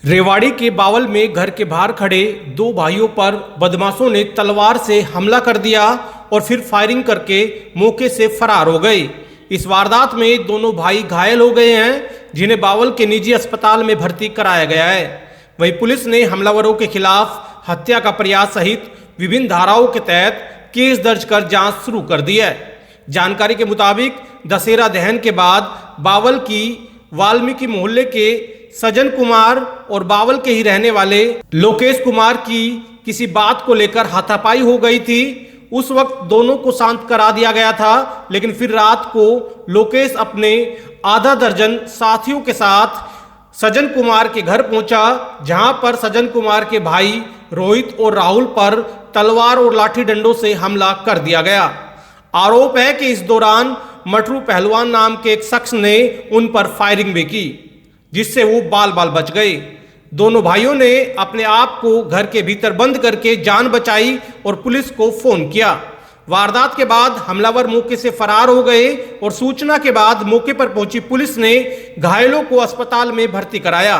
रेवाड़ी के बावल में घर के बाहर खड़े दो भाइयों पर बदमाशों ने तलवार से हमला कर दिया और फिर फायरिंग करके मौके से फरार हो गए। इस वारदात में दोनों भाई घायल हो गए हैं, जिन्हें बावल के निजी अस्पताल में भर्ती कराया गया है। वहीं पुलिस ने हमलावरों के खिलाफ हत्या का प्रयास सहित विभिन्न धाराओं के तहत केस दर्ज कर जांच शुरू कर दी है। जानकारी के मुताबिक दशहरा दहन के बाद बावल की वाल्मीकि मोहल्ले के सजन कुमार और बावल के ही रहने वाले लोकेश कुमार की किसी बात को लेकर हाथापाई हो गई थी। उस वक्त दोनों को शांत करा दिया गया था, लेकिन फिर रात को लोकेश अपने आधा दर्जन साथियों के साथ सजन कुमार के घर पहुंचा, जहां पर सजन कुमार के भाई रोहित और राहुल पर तलवार और लाठी डंडों से हमला कर दिया गया। आरोप है कि इस दौरान मटरू पहलवान नाम के एक शख्स ने उन पर फायरिंग भी की, जिससे वो बाल बाल बच गए। दोनों भाइयों ने अपने आप को घर के भीतर बंद करके जान बचाई और पुलिस को फोन किया। वारदात के बाद हमलावर मौके से फरार हो गए और सूचना के बाद मौके पर पहुंची पुलिस ने घायलों को अस्पताल में भर्ती कराया।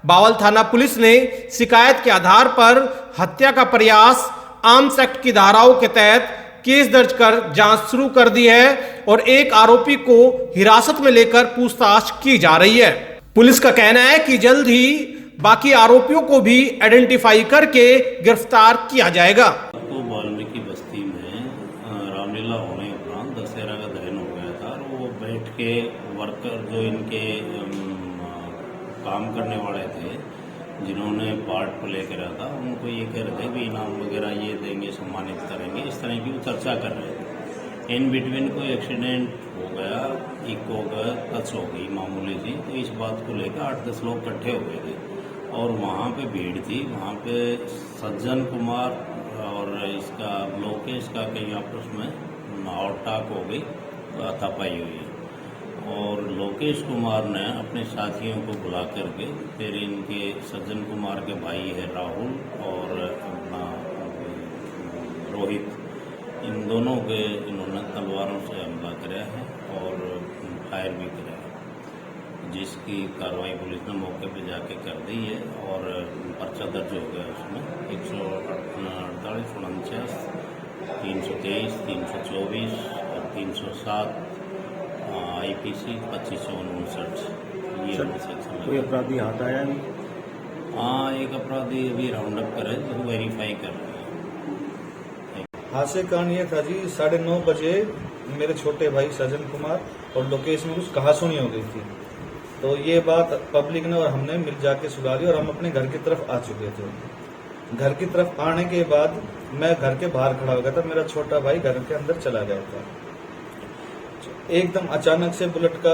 बावल थाना पुलिस ने शिकायत के आधार पर हत्या का प्रयास आर्म्स एक्ट की धाराओं के तहत केस दर्ज कर जांच शुरू कर दी है और एक आरोपी को हिरासत में लेकर पूछताछ की जा रही है। पुलिस का कहना है कि जल्द ही बाकी आरोपियों को भी आइडेंटिफाई करके गिरफ्तार किया जाएगा। तो वाल्मीकि बस्ती में रामलीला होने उपरांत दशहरा का दहन हो गया था और वो बैठ के वर्कर जो इनके काम करने वाले थे, जिन्होंने पार्ट प्ले करा था, उनको ये कह रहे थे भी इनाम वगैरह ये देंगे, सम्मानित करेंगे, इस तरह की वो चर्चा कर रहे थे। इन बिटवीन कोई एक्सीडेंट हो गया, इको का टच हो गई मामूली सी, तो इस बात को लेकर 8-10 लोग इकट्ठे हो गए थे और वहाँ पे भीड़ थी। वहाँ पे सज्जन कुमार और इसका लोकेश का कहीं आपस में नौटाक हो गई, तो हाथापाई हुई और लोकेश कुमार ने अपने साथियों को बुला करके फिर इनके सज्जन कुमार के भाई है राहुल और अपना रोहित, इन दोनों के इन्होंने तलवारों से हमला कराया है और फायर भी कराया, जिसकी कार्रवाई पुलिस ने मौके पर जाके कर दी है और पर्चा दर्ज हो गया उसमें 148, 49, 323, 324 और 307 IPC 2559 ये कोई अपराधी हाथ आया नहीं? हाँ, एक अपराधी अभी राउंड अप कर रहे हैं, तो वेरीफाई कर रहे हैं। हादसे का कारण ये था जी, 9:30 बजे मेरे छोटे भाई सजन कुमार और लोकेश में कुछ कहासुनी हो गई थी, तो ये बात पब्लिक ने और हमने मिल जाके सुधारी और हम अपने घर की तरफ आ चुके थे। घर की तरफ आने के बाद मैं घर के बाहर खड़ा हो गया था, मेरा छोटा भाई घर के अंदर चला गया था। एकदम अचानक से बुलेट का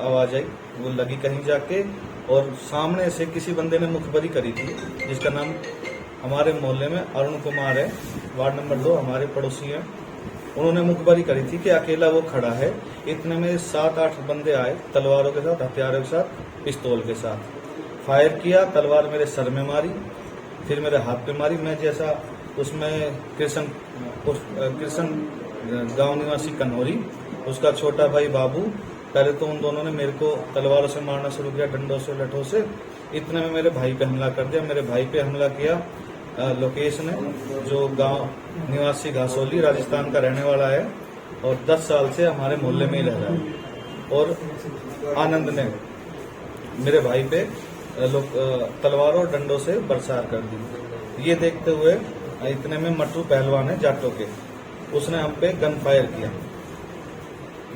आवाज आई, वो लगी कहीं जाके और सामने से किसी बंदे ने मुखबरी करी थी, जिसका नाम हमारे मोहल्ले में अरुण कुमार है, वार्ड नंबर 2, हमारे पड़ोसी हैं। उन्होंने मुखबरी करी थी कि अकेला वो खड़ा है। इतने में 7-8 बंदे आए तलवारों के साथ, हथियारों के साथ, पिस्तौल के साथ। फायर किया, तलवार मेरे सर में मारी, फिर मेरे हाथ पे मारी। मैं जैसा उसमें कृष्ण गांव निवासी कन्हौरी, उसका छोटा भाई बाबू, पहले तो उन दोनों ने मेरे को तलवारों से मारना शुरू किया, डंडों से, लठों से। इतने में मेरे भाई पे हमला कर दिया। मेरे भाई पे हमला किया लोकेश ने, जो गांव निवासी घासोली राजस्थान का रहने वाला है और 10 साल से हमारे मोहल्ले में ही रह रहा है। और आनंद ने मेरे भाई पे तलवारों और डंडों से बरसार कर दी। ये देखते हुए इतने में मटरू पहलवान है जाटो के, उसने हम पे गन फायर किया।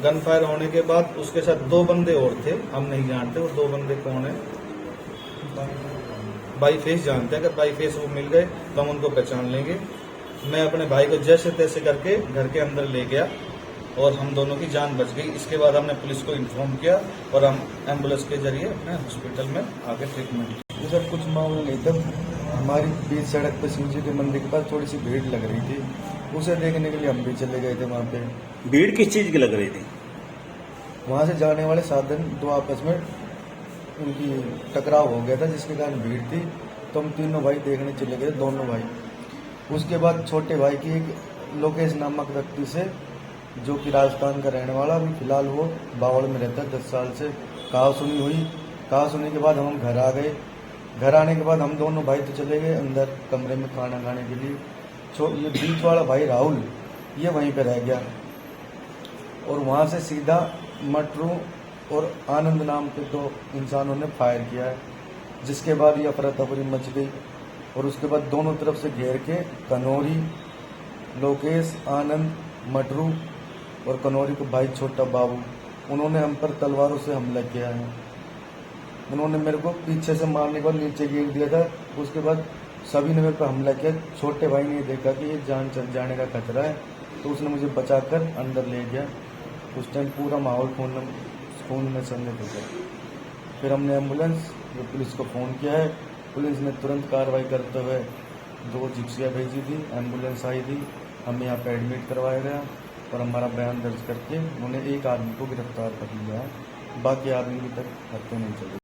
गन फायर होने के बाद उसके साथ 2 बंदे और थे, हम नहीं जानते वो 2 बंदे कौन है। बाई फेस जानते हैं, अगर बाई फेस वो मिल गए तो हम उनको पहचान लेंगे। मैं अपने भाई को जैसे तैसे करके घर के अंदर ले गया और हम दोनों की जान बच गई। इसके बाद हमने पुलिस को इन्फॉर्म किया और हम एम्बुलेंस के जरिए अपने हॉस्पिटल में आगे ट्रीटमेंट। सर कुछ मामला नहीं था, हमारी बीच सड़क पर शिव जी के मंदिर के पास थोड़ी सी भीड़ लग रही थी, उसे देखने के लिए हम भी चले गए थे। वहाँ पे भीड़ किस चीज की लग रही थी? वहाँ से जाने वाले साधन दो आपस में उनकी टकराव हो गया था, जिसके कारण भीड़ थी, तो हम तीनों भाई देखने चले गए, दोनों भाई। उसके बाद छोटे भाई की एक लोकेश नामक व्यक्ति से, जो कि राजस्थान का रहने वाला, अभी फिलहाल वो बावल में रहता है 10 साल से, कहा सुनी हुई। कहा सुनी के बाद हम घर आ गए घर आने के बाद हम दोनों भाई तो चले गए अंदर कमरे में खाना खाने के लिए। ये बीच वाला भाई राहुल ये वहीं पे रह गया और वहाँ से सीधा मटरू और आनंद नाम के दो इंसानों ने फायर किया है, जिसके बाद ये अफरा तफरी मच गई। और उसके बाद दोनों तरफ से घेर के कनौरी, लोकेश, आनंद, मटरू और कनौरी को भाई छोटा बाबू, उन्होंने हम पर तलवारों से हमला किया है। उन्होंने मेरे को पीछे से मारने के बाद नीचे गिर दिया था। उसके बाद सभी ने मेरे पर हमला किया। छोटे भाई ने देखा कि ये जान चल जाने का खतरा है, तो उसने मुझे बचाकर अंदर ले गया। उस टाइम पूरा माहौल खून में सन्नित हो गया। फिर हमने एम्बुलेंस पुलिस को फ़ोन किया है। पुलिस ने तुरंत कार्रवाई करते हुए 2 जिप्सियाँ भेजी थी, एम्बुलेंस आई थी, हमें यहाँ पे एडमिट करवाया गया और हमारा बयान दर्ज करके उन्होंने एक आदमी को गिरफ्तार कर लिया है। बाकी आदमी तक हत्या नहीं चली।